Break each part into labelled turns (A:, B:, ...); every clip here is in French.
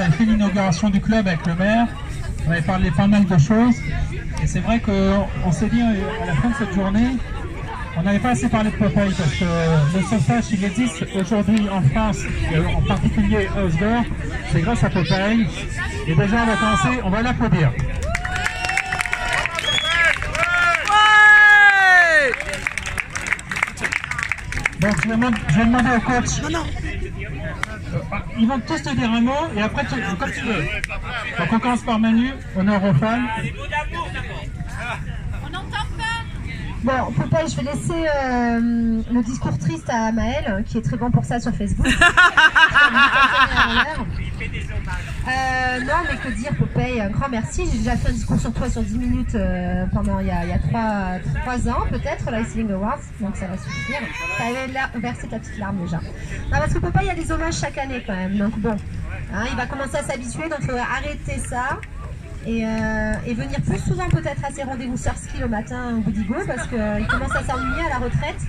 A: avait fait l'inauguration du club avec le maire, on avait parlé pas mal de choses, et c'est vrai qu'on s'est dit à la fin de cette journée, on n'avait pas assez parlé de Popeye, parce que le sauvetage, il existe aujourd'hui en France, et en particulier à Osgore, c'est grâce à Popeye, et déjà on va commencer, on va l'applaudir. Donc je vais demander au coach. Ils vont tous te dire un mot et après comme tu veux. Donc on commence par Manu, honneur aux femmes.
B: On n'entend pas.
C: Bon, Popeye, je vais laisser le discours triste à Maël, qui est très bon pour ça sur Facebook. Non, mais que dire, Popeye, un grand merci. J'ai déjà fait un discours sur toi sur 10 minutes pendant il y a 3 ans, peut-être, la Listening Awards, donc ça va suffire. Tu avais versé ta petite larme déjà. Non, parce que Popeye, il y a des hommages chaque année quand même, donc bon, hein, il va commencer à s'habituer, donc il faut arrêter ça. Et venir plus souvent peut-être à ces rendez-vous Surski le matin au Boudigo, parce qu'il commence à s'ennuyer à la retraite.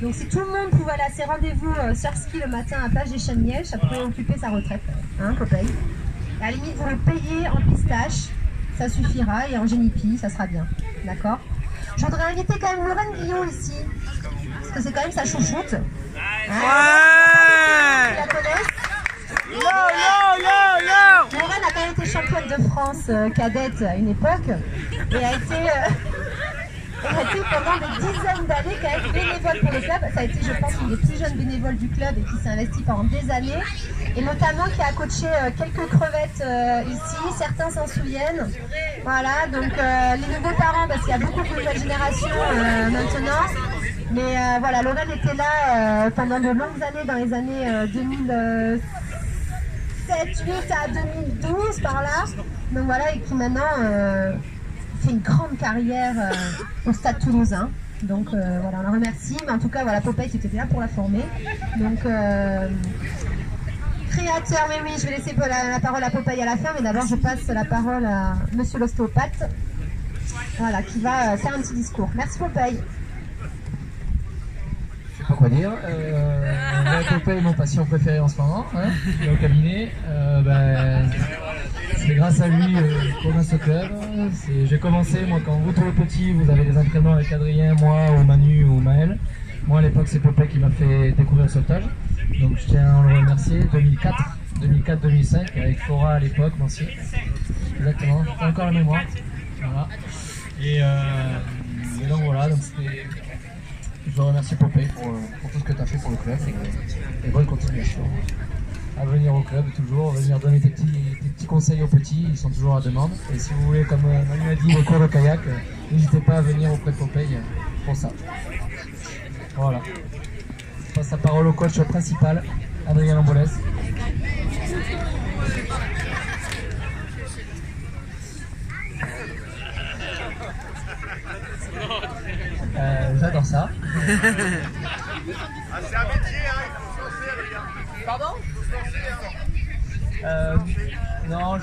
C: Donc si tout le monde pouvait aller à ces rendez-vous Surski le matin à Plage des Chênes-Mièges, ça pourrait occuper sa retraite, hein, Popeye. À la limite, vous le payez en pistache, ça suffira, et en génipi, ça sera bien, d'accord? Je voudrais inviter quand même Lorraine Guillot ici, parce que c'est quand même sa chouchoute. Hein,
D: ouais,
C: la connaissent. Lorraine a quand même été championne de France cadette à une époque et a été pendant des dizaines d'années quand même bénévole pour le club. Ça a été, je pense, une des plus jeunes bénévoles du club et qui s'est investie pendant des années et notamment qui a coaché quelques crevettes ici, certains s'en souviennent. Voilà, donc les nouveaux parents, parce qu'il y a beaucoup de nouvelles générations maintenant. Mais voilà, Lorraine était là pendant de longues années, dans les années 2007, 2008 à 2012 par là, donc voilà, et qui maintenant fait une grande carrière au Stade Toulousain. Donc voilà, on la remercie, mais en tout cas voilà, Popeye, tu étais là pour la former. Donc créateur, mais oui, je vais laisser la parole à Popeye à la fin, mais d'abord je passe la parole à Monsieur l'ostéopathe, voilà, qui va faire un petit discours. Merci Popeye.
E: Je sais pas quoi dire. Popeye est mon patient préféré en ce moment, hein, il est au cabinet. C'est grâce à lui qu'on a ce club. J'ai commencé, moi, quand vous tous les petits, vous avez des entraînements avec Adrien, moi, ou Manu, ou Maël. Moi, à l'époque, c'est Popeye qui m'a fait découvrir le sauvetage. Donc, je tiens à le remercier. 2004-2005, avec Flora à l'époque, moi aussi. Exactement, j'ai encore la mémoire. Voilà. Et donc, voilà, donc c'était... Je veux remercier Popeye pour tout ce que tu as fait pour le club et bonne continuation. À venir au club toujours, venir donner tes petits conseils aux petits, ils sont toujours à demande. Et si vous voulez, comme Manu a dit, le cours de kayak, n'hésitez pas à venir auprès de Popeye pour ça. Voilà. Je passe la parole au coach principal, Adrien Lambolès. J'adore ça.
D: C'est un métier, hein, il faut se lancer, Adrien.
E: Pardon? Non,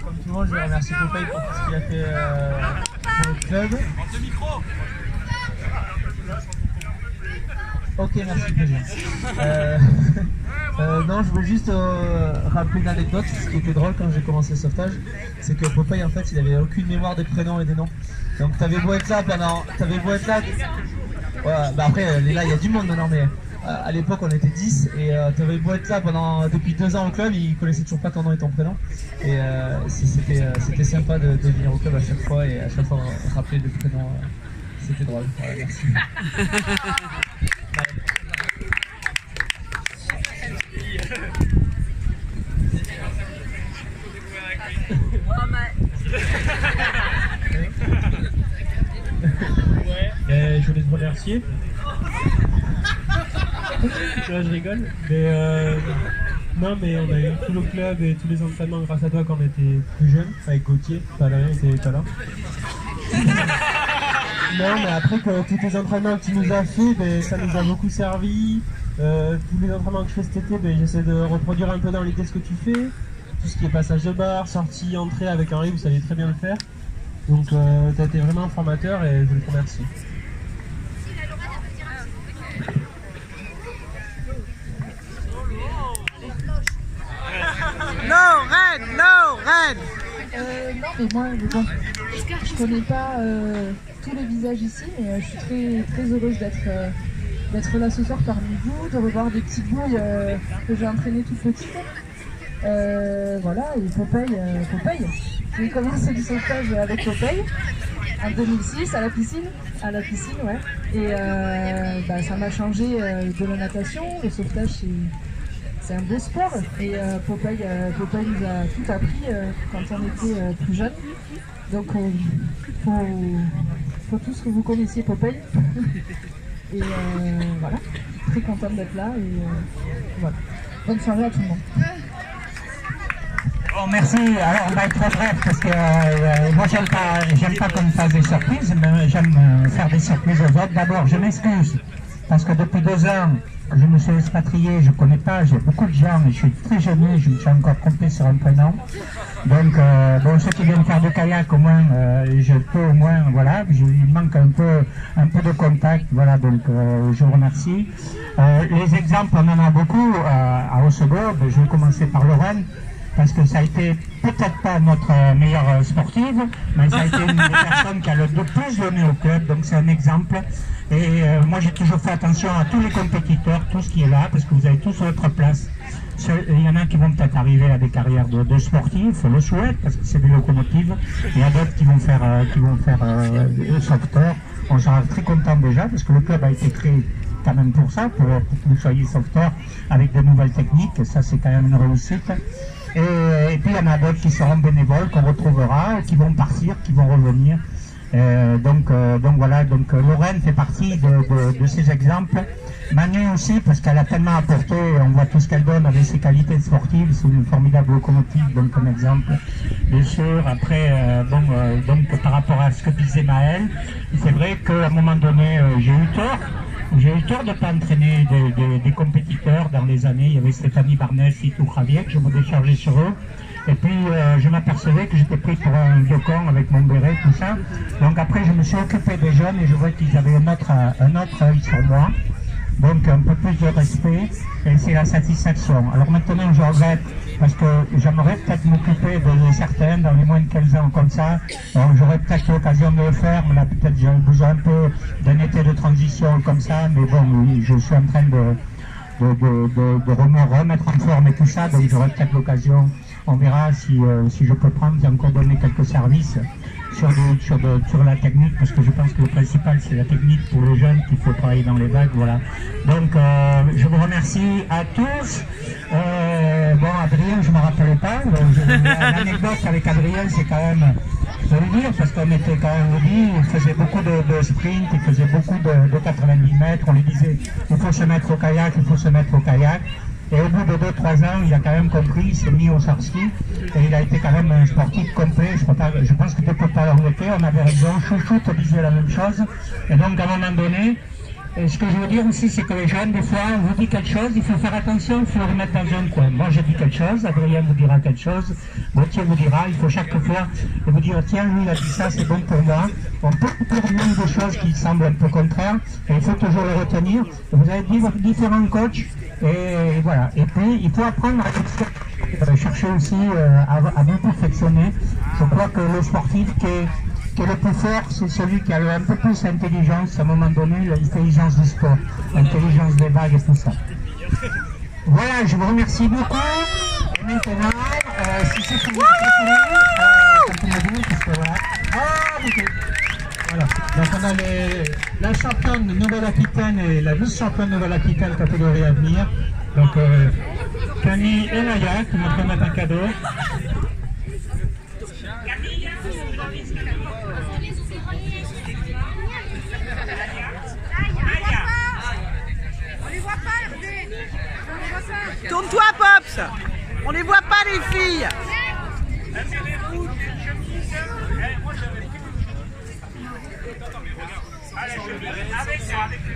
E: comme tout le monde, je vais remercier Popeye pour tout ce qu'il a fait pour le club. Ok, merci, plaisir. Non, je veux juste rappeler une anecdote. Ce qui était drôle quand j'ai commencé le sauvetage, c'est que Popeye, en fait, il avait aucune mémoire des prénoms et des noms. Donc t'avais beau être là ouais, bah après là il y a du monde maintenant, mais à l'époque on était 10 et t'avais beau être là depuis 2 ans au club, il connaissait toujours pas ton nom et ton prénom. Et c'était sympa de venir au club à chaque fois et à chaque fois rappeler le prénom. C'était drôle. Voilà, merci.
A: Je voulais te remercier. Là, je rigole. Mais non, mais on a eu tout le club et tous les entraînements grâce à toi quand on était plus jeunes, avec Gauthier. Valérie était pas là. Non, mais après, tous les entraînements que tu nous as fait, ben, ça nous a beaucoup servi. Tous les entraînements que je fais cet été, ben, j'essaie de reproduire un peu dans l'idée ce que tu fais. Tout ce qui est passage de barre, sortie, entrée avec Henri, vous savez très bien le faire. Donc, tu as été vraiment un formateur et je voulais te remercier.
D: Non, Reine.
B: Non, mais moi, bon, je connais pas tous les visages ici, mais je suis très heureuse d'être là ce soir parmi vous, de revoir des petites bouilles que j'ai entraînées toute petite. Voilà, et Popeye. J'ai commencé le sauvetage avec Popeye en 2006 à la piscine, ouais. Et ça m'a changé de la natation. Le sauvetage, c'est un beau sport. Et Popeye nous a tout appris quand on était plus jeune. Donc, faut tous que vous connaissiez Popeye. Et voilà, très contente d'être là. Et voilà. Bonne soirée à tout le monde.
A: Bon, merci. Alors, on va être très bref parce que moi, j'aime pas qu'on me fasse des surprises, mais j'aime faire des surprises aux autres. D'abord, je m'excuse parce que depuis 2 ans, je me suis expatrié, je connais pas, j'ai beaucoup de gens, et je suis très gêné, je me suis encore trompé sur un prénom. Donc, bon, ceux qui viennent faire du kayak, au moins, je peux au moins, voilà, il manque un peu de contact, voilà, donc je vous remercie. Les exemples, on en a beaucoup à Hossegor. Je vais commencer par Lorraine, parce que ça a été peut-être pas notre meilleure sportive, mais ça a été une des personnes qui a le plus donné au club, donc c'est un exemple. Et moi j'ai toujours fait attention à tous les compétiteurs, tout ce qui est là, parce que vous avez tous votre place. Il y en a qui vont peut-être arriver à des carrières de sportifs, le souhaite, parce que c'est des locomotives. Il y a d'autres qui vont faire sauveteurs. On sera très content déjà, parce que le club a été créé quand même pour ça, pour que vous soyez sauveteurs avec de nouvelles techniques. Ça c'est quand même une réussite. Et puis il y en a d'autres qui seront bénévoles, qu'on retrouvera, qui vont partir, qui vont revenir. Donc voilà, donc Lorraine fait partie de ces exemples. Manu aussi, parce qu'elle a tellement apporté, on voit tout ce qu'elle donne avec ses qualités sportives, c'est une formidable locomotive, donc comme exemple. Bien sûr, après, donc par rapport à ce que disait Maël, c'est vrai qu'à un moment donné, j'ai eu tort. J'ai eu tort de ne pas entraîner des compétiteurs dans les années. Il y avait Stéphanie Barnès, Itou Javier, que je me déchargeais sur eux. Et puis je m'apercevais que j'étais pris pour un vieux con avec mon béret, tout ça. Donc après je me suis occupé des jeunes et je vois qu'ils avaient un autre œil sur moi. Donc un peu plus de respect et c'est la satisfaction. Alors maintenant je regrette parce que j'aimerais peut-être m'occuper de certains dans les moins de 15 ans comme ça. J'aurais peut-être l'occasion de le faire, mais là peut-être j'ai besoin un peu d'un été de transition comme ça. Mais bon, oui, je suis en train de me remettre en forme et tout ça, donc j'aurai peut-être l'occasion. On verra si je peux prendre et encore donner quelques services sur la technique, parce que je pense que le principal c'est la technique pour les jeunes qu'il faut travailler dans les vagues, voilà. Donc je vous remercie à tous. Bon, Adrien, je ne me rappelais pas. L'anecdote avec Adrien, c'est quand même, je vais le dire, parce qu'on était quand même unis, il faisait beaucoup de sprint, il faisait beaucoup de 90 mètres, on lui disait il faut se mettre au kayak, il faut se mettre au kayak. Et au bout de 2-3 ans, il a quand même compris, il s'est mis au surski et il a été quand même un sportif complet. Je pense que depuis pas l'Angleterre, on avait raison, Chouchou te disait la même chose. Et donc à un moment donné, ce que je veux dire aussi, c'est que les jeunes, des fois, on vous dit quelque chose, il faut faire attention, il faut le remettre dans un coin. Moi, je dis quelque chose, Adrien vous dira quelque chose, Gauthier vous dira, il faut chaque fois vous dire, tiens, lui, il a dit ça, c'est bon pour moi. On peut dire des choses qui semblent un peu contraires, et il faut toujours le retenir. Vous avez différents coachs, et voilà. Et puis, il faut apprendre à chercher aussi à vous perfectionner. Je crois que le sportif qui est le plus fort, c'est celui qui a un peu plus d'intelligence, à un moment donné, l'intelligence du sport, l'intelligence des vagues et tout ça. Voilà, je vous remercie beaucoup. Et maintenant, si c'est fini, parce que voilà. Voilà. Donc on a la championne de Nouvelle-Aquitaine et la vice-championne de Nouvelle-Aquitaine catégorie à venir. Donc Camille et Naya qui vont remettre un cadeau.
D: Tourne-toi, Pops. On les voit pas, les filles. Allez, avec les